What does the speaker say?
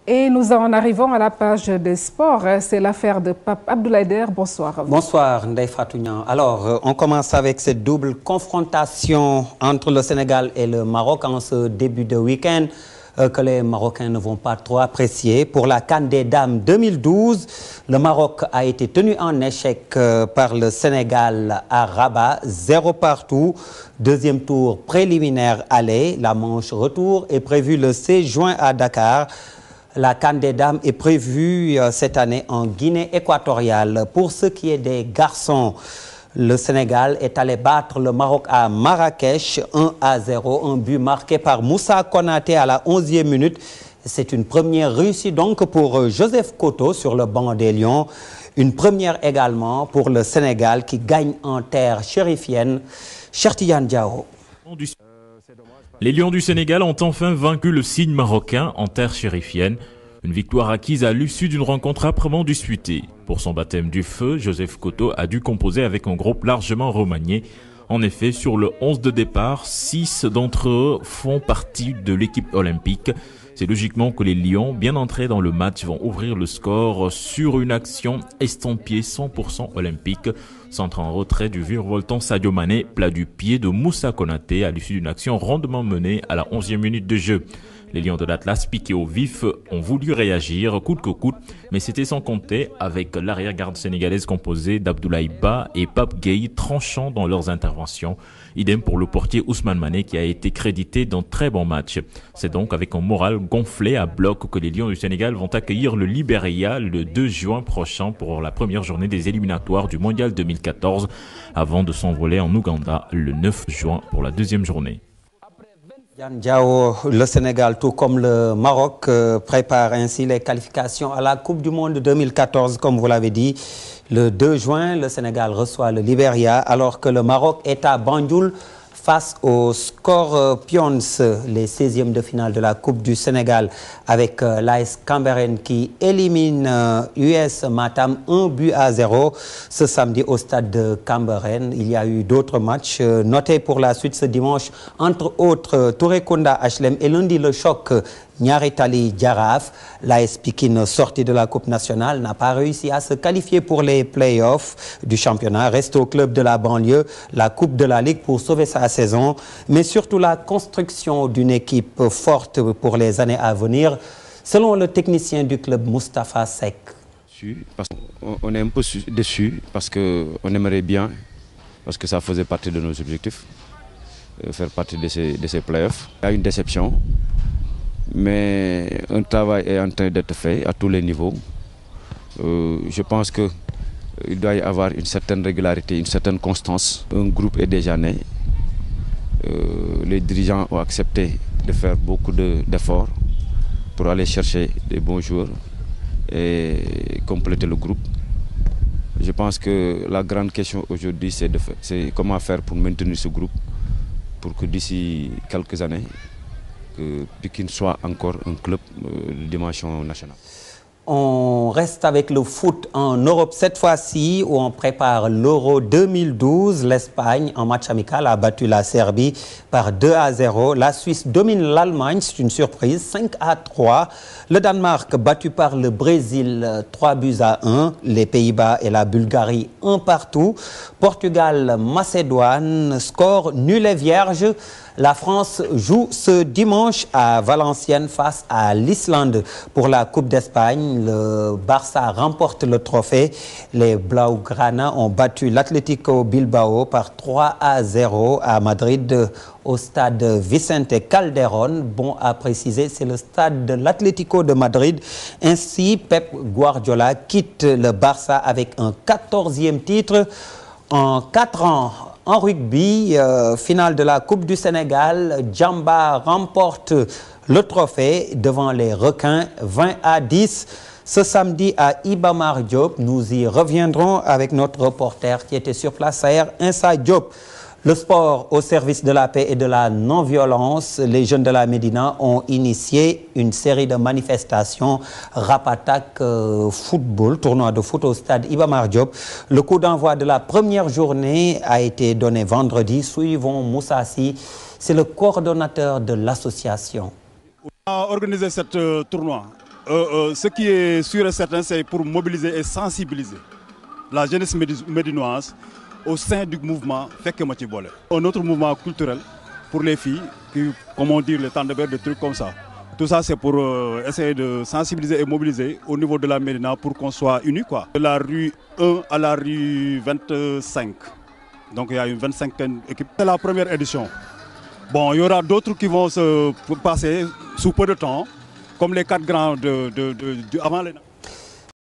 Et nous en arrivons à la page des sports. C'est l'affaire de Pape Abdoulaye Der. Bonsoir. Bonsoir, Ndeye Fatou Niang. Alors, on commence avec cette double confrontation entre le Sénégal et le Maroc en ce début de week-end que les Marocains ne vont pas trop apprécier. Pour la CAN des Dames 2012, le Maroc a été tenu en échec par le Sénégal à Rabat, 0 partout. Deuxième tour préliminaire aller. La manche retour est prévue le 16 juin à Dakar. La CAN des Dames est prévue cette année en Guinée équatoriale. Pour ce qui est des garçons, le Sénégal est allé battre le Maroc à Marrakech 1-0. Un but marqué par Moussa Konaté à la 11e minute. C'est une première réussite donc pour Joseph Koto sur le banc des Lions. Une première également pour le Sénégal qui gagne en terre chérifienne. Cheikh Tidiane Diao. Les Lions du Sénégal ont enfin vaincu le cygne marocain en terre chérifienne. Une victoire acquise à l'issue d'une rencontre âprement disputée. Pour son baptême du feu, Joseph Koto a dû composer avec un groupe largement remanié. En effet, sur le 11 de départ, 6 d'entre eux font partie de l'équipe olympique. C'est logiquement que les Lions, bien entrés dans le match, vont ouvrir le score sur une action estampillée 100% olympique. Centre en retrait du virevoltant Sadio Mané, plat du pied de Moussa Konaté à l'issue d'une action rondement menée à la 11e minute de jeu. Les Lions de l'Atlas, piqués au vif, ont voulu réagir coûte que coûte, mais c'était sans compter avec l'arrière-garde sénégalaise composée d'Abdoulaye Ba et Pape Gueye tranchant dans leurs interventions. Idem pour le portier Ousmane Mané qui a été crédité d'un très bon match. C'est donc avec un moral gonflé à bloc que les Lions du Sénégal vont accueillir le Libéria le 2 juin prochain pour la première journée des éliminatoires du Mondial 2014 avant de s'envoler en Ouganda le 9 juin pour la deuxième journée. Diao, le Sénégal, tout comme le Maroc, prépare ainsi les qualifications à la Coupe du Monde 2014, comme vous l'avez dit. Le 2 juin, le Sénégal reçoit le Libéria, alors que le Maroc est à Banjul face aux Scorpions, les 16e de finale de la Coupe du Sénégal, avec l'AS Cambérène qui élimine US Matam 1-0 ce samedi au stade de Cambérène. Il y a eu d'autres matchs notés pour la suite ce dimanche, entre autres Touré-Kunda HLM et lundi le choc Niary Tally Jaraaf. L'AS Pikine, sortie de la Coupe nationale, n'a pas réussi à se qualifier pour les play-offs du championnat. Reste au club de la banlieue la Coupe de la Ligue pour sauver sa saison, mais surtout la construction d'une équipe forte pour les années à venir, selon le technicien du club Moustapha Seck. On est un peu déçu parce qu'on aimerait bien, parce que ça faisait partie de nos objectifs, faire partie de ces play-offs. Il y a une déception. Mais un travail est en train d'être fait à tous les niveaux. Je pense qu'il doit y avoir une certaine régularité, une certaine constance. Un groupe est déjà né. Les dirigeants ont accepté de faire beaucoup d'efforts pour aller chercher des bons joueurs et compléter le groupe. Je pense que la grande question aujourd'hui, c'est comment faire pour maintenir ce groupe pour que d'ici quelques années, que Pikine soit encore un club de dimension nationale. On reste avec le foot en Europe cette fois-ci où on prépare l'Euro 2012. L'Espagne, en match amical, a battu la Serbie par 2-0. La Suisse domine l'Allemagne, c'est une surprise, 5-3. Le Danemark battu par le Brésil, 3-1. Les Pays-Bas et la Bulgarie, 1 partout. Portugal, Macédoine, score nul et vierge. La France joue ce dimanche à Valenciennes face à l'Islande pour la Coupe d'Espagne. Le Barça remporte le trophée. Les Blaugrana ont battu l'Atlético Bilbao par 3-0 à Madrid au stade Vicente Calderón. Bon à préciser, c'est le stade de l'Atlético de Madrid. Ainsi, Pep Guardiola quitte le Barça avec un 14e titre en 4 ans. En rugby, finale de la Coupe du Sénégal, Djamba remporte le trophée devant les Requins 20-10 ce samedi à Iba Mar Diop. Nous y reviendrons avec notre reporter qui était sur place, Saher Insa Diop. Le sport au service de la paix et de la non-violence. Les jeunes de la Médina ont initié une série de manifestations. Rap Attack football, tournoi de foot au stade Iba Mar Diop. Le coup d'envoi de la première journée a été donné vendredi. Suivons Moussa Sy, c'est le coordonnateur de l'association. On a organisé ce tournoi Ce qui est sûr et certain, c'est pour mobiliser et sensibiliser la jeunesse médinoise au sein du mouvement Fekke Ma Ci Boole. Un autre mouvement culturel pour les filles, qui, comment dire, les tandem, des trucs comme ça. Tout ça, c'est pour essayer de sensibiliser et mobiliser au niveau de la Médina pour qu'on soit unis, quoi. De la rue 1 à la rue 25. Donc il y a une 25e équipe. C'est la première édition. Bon, il y aura d'autres qui vont se passer sous peu de temps, comme les 4 grands avant les...